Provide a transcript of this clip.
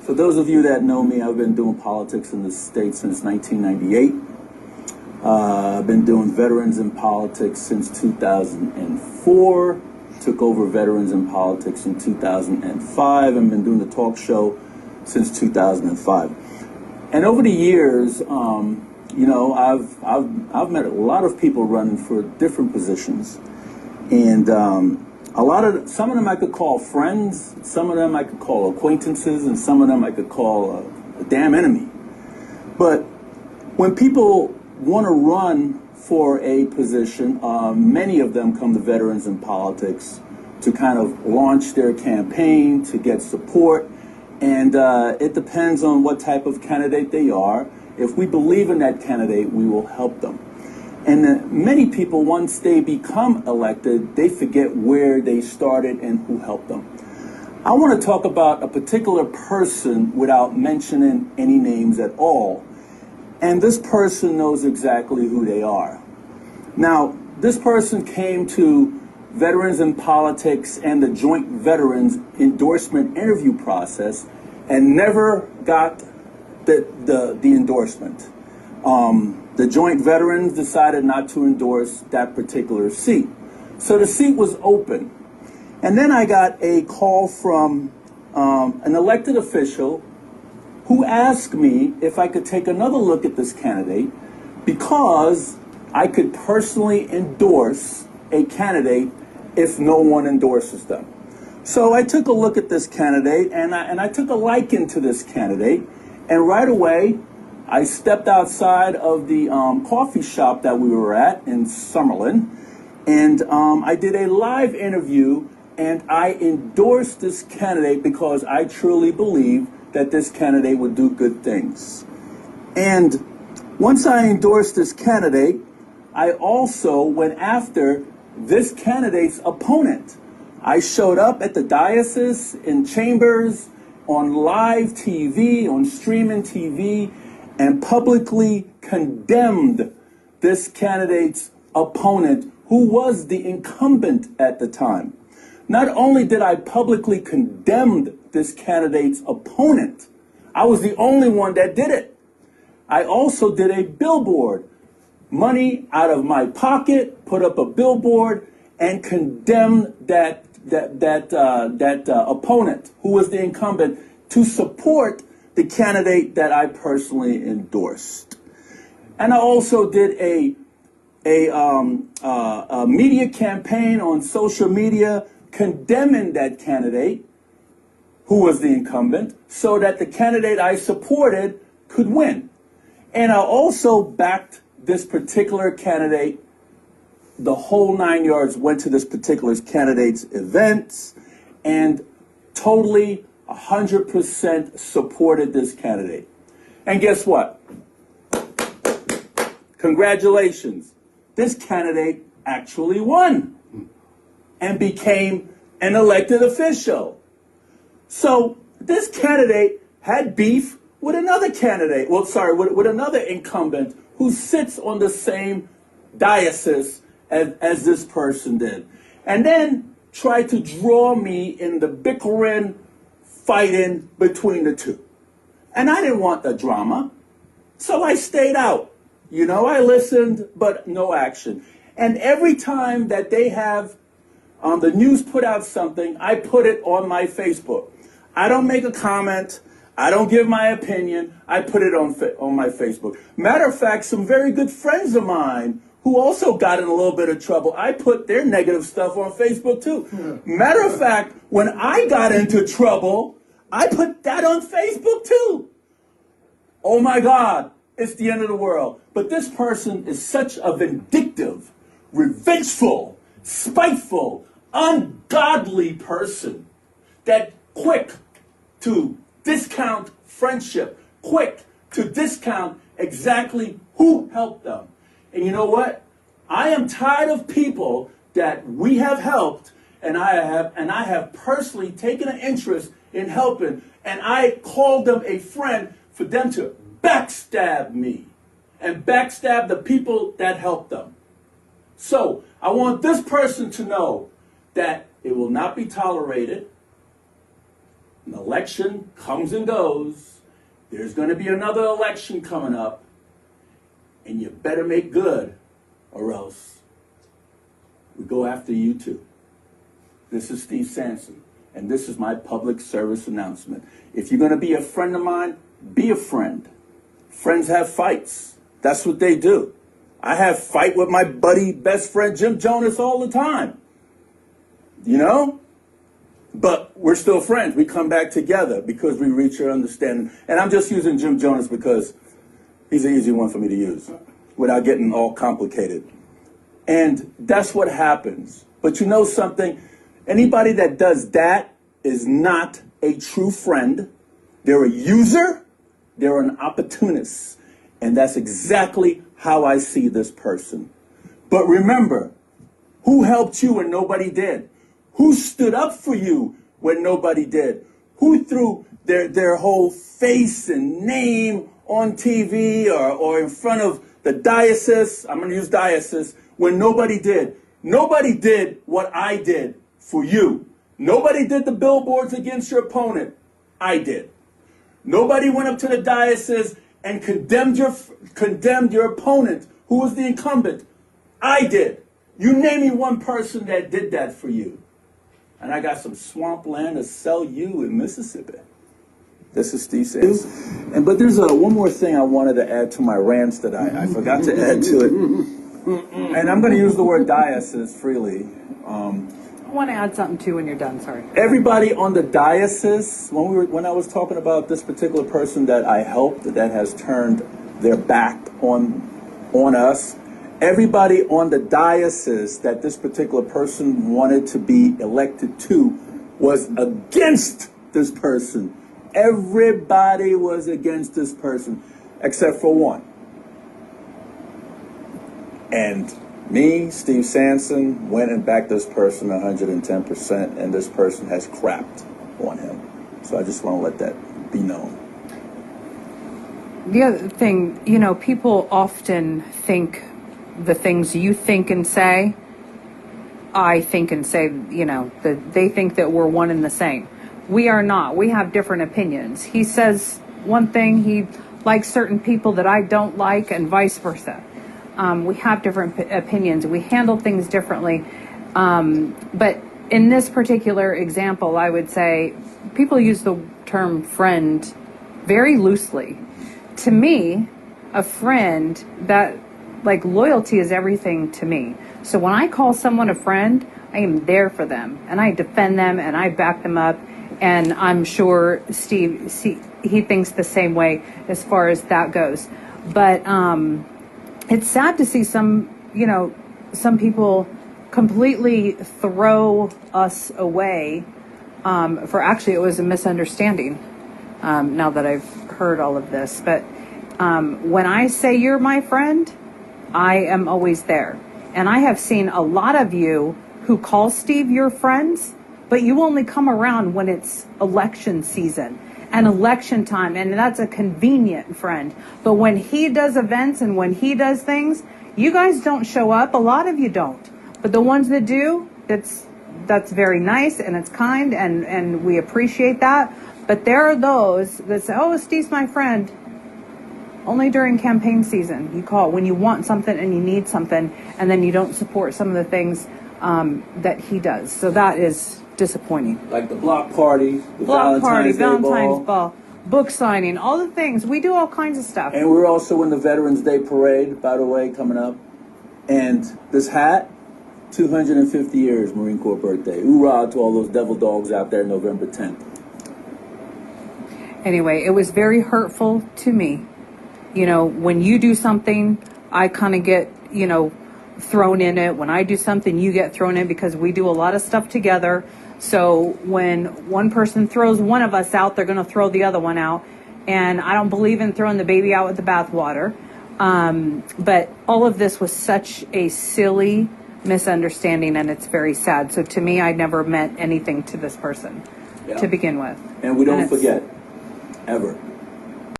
For those of you that know me, I've been doing politics in the state since 1998. I've been doing veterans in politics since 2004. Took over veterans in politics in 2005 and been doing the talk show since 2005. And over the years, I've met a lot of people running for different positions, and some of them I could call friends, some of them I could call acquaintances, and some of them I could call a damn enemy. But when people want to run for a position, many of them come to veterans in politics to kind of launch their campaign, to get support, and it depends on what type of candidate they are. If we believe in that candidate, we will help them. And many people, once they become elected, they forget where they started and who helped them. I want to talk about a particular person without mentioning any names at all. And this person knows exactly who they are. Now, this person came to Veterans in Politics and the Joint Veterans endorsement interview process and never got the endorsement. The Joint Veterans decided not to endorse that particular seat. So the seat was open. And then I got a call from an elected official who asked me if I could take another look at this candidate because I could personally endorse a candidate if no one endorses them. So I took a look at this candidate and I took a liking to this candidate, and right away I stepped outside of the coffee shop that we were at in Summerlin, and I did a live interview, and I endorsed this candidate because I truly believe that this candidate would do good things. And once I endorsed this candidate, I also went after this candidate's opponent. I showed up at the diocese, in chambers, on live TV, on streaming TV, and publicly condemned this candidate's opponent, who was the incumbent at the time. Not only did I publicly condemn this candidate's opponent, I was the only one that did it. I also did a billboard, money out of my pocket, put up a billboard and condemned that opponent, who was the incumbent, to support the candidate that I personally endorsed. And I also did a media campaign on social media condemning that candidate, who was the incumbent, so that the candidate I supported could win. And I also backed this particular candidate. The whole 9 yards, went to this particular candidate's events and totally 100% supported this candidate. And guess what? Congratulations. This candidate actually won and became an elected official. So this candidate had beef with another candidate, with another incumbent who sits on the same diocese as this person did. And then tried to draw me in the bickering, fighting between the two. And I didn't want the drama, so I stayed out. I listened, but no action. And every time that they have the news put out something, I put it on my Facebook. I don't make a comment. I don't give my opinion. I put it on my Facebook. Matter of fact, some very good friends of mine who also got in a little bit of trouble, I put their negative stuff on Facebook too. Matter of fact, when I got into trouble, I put that on Facebook too. Oh my God, it's the end of the world. But this person is such a vindictive, revengeful, spiteful, ungodly person that quick to discount friendship, quick to discount exactly who helped them. And you know what? I am tired of people that we have helped, and I have personally taken an interest in helping, and I called them a friend for them to backstab me and backstab the people that helped them. So I want this person to know that it will not be tolerated. An election comes and goes. There's going to be another election coming up. And you better make good, or else we go after you too. This is Steve Sanson, and this is my public service announcement. If you're going to be a friend of mine, be a friend. Friends have fights. That's what they do. I have fight with my buddy, best friend, Jim Jonas, all the time. You know? But we're still friends. We come back together because we reach our understanding. And I'm just using Jim Jonas because he's an easy one for me to use without getting all complicated. And that's what happens. But you know something? Anybody that does that is not a true friend. They're a user. They're an opportunist. And that's exactly how I see this person. But remember, who helped you when nobody did? Who stood up for you when nobody did? Who threw their whole face and name on TV or in front of the diocese? I'm going to use diocese. When nobody did. Nobody did what I did for you. Nobody did the billboards against your opponent. I did. Nobody went up to the diocese and condemned your opponent, who was the incumbent. I did. You name me one person that did that for you. And I got some swampland to sell you in Mississippi. This is Steve Sanson. But there's one more thing I wanted to add to my rants that I forgot to add to it. And I'm going to use the word diocese freely. I want to add something too when you're done, sorry. Everybody on the diocese, when I was talking about this particular person that I helped, that has turned their back on us, everybody on the diocese that this particular person wanted to be elected to was against this person. Everybody was against this person, except for one. And me, Steve Sanson, went and backed this person 110%, and this person has crapped on him. So I just want to let that be known. The other thing, you know, people often think the things you think and say, I think and say, you know, that they think that we're one and the same. We are not. We have different opinions. He says one thing, he likes certain people that I don't like, and vice versa. We have different opinions. We handle things differently. But in this particular example, I would say people use the term friend very loosely. To me, a friend, that, like, loyalty is everything to me. So when I call someone a friend, I am there for them, and I defend them, and I back them up. And I'm sure Steve, he thinks the same way as far as that goes. But it's sad to see some people completely throw us away for, actually, it was a misunderstanding, now that I've heard all of this. But when I say you're my friend, I am always there. And I have seen a lot of you who call Steve your friends, but you only come around when it's election season and election time, and that's a convenient friend. But when he does events and when he does things, you guys don't show up. A lot of you don't. But the ones that do, that's very nice, and it's kind, and we appreciate that. But there are those that say, oh, Steve's my friend. Only during campaign season you call, when you want something and you need something, and then you don't support some of the things that he does. So that is disappointing. Like the block party, the Valentine's Ball, book signing, all the things. We do all kinds of stuff. And we're also in the Veterans Day Parade, by the way, coming up. And this hat, 250 years, Marine Corps birthday. Hoorah to all those devil dogs out there November 10th. Anyway, it was very hurtful to me. You know, when you do something, I kind of get, thrown in it. When I do something, you get thrown in, because we do a lot of stuff together. So when one person throws one of us out, they're going to throw the other one out. And I don't believe in throwing the baby out with the bathwater. But all of this was such a silly misunderstanding, and it's very sad. So to me, I never meant anything to this person to begin with. And we don't forget, ever.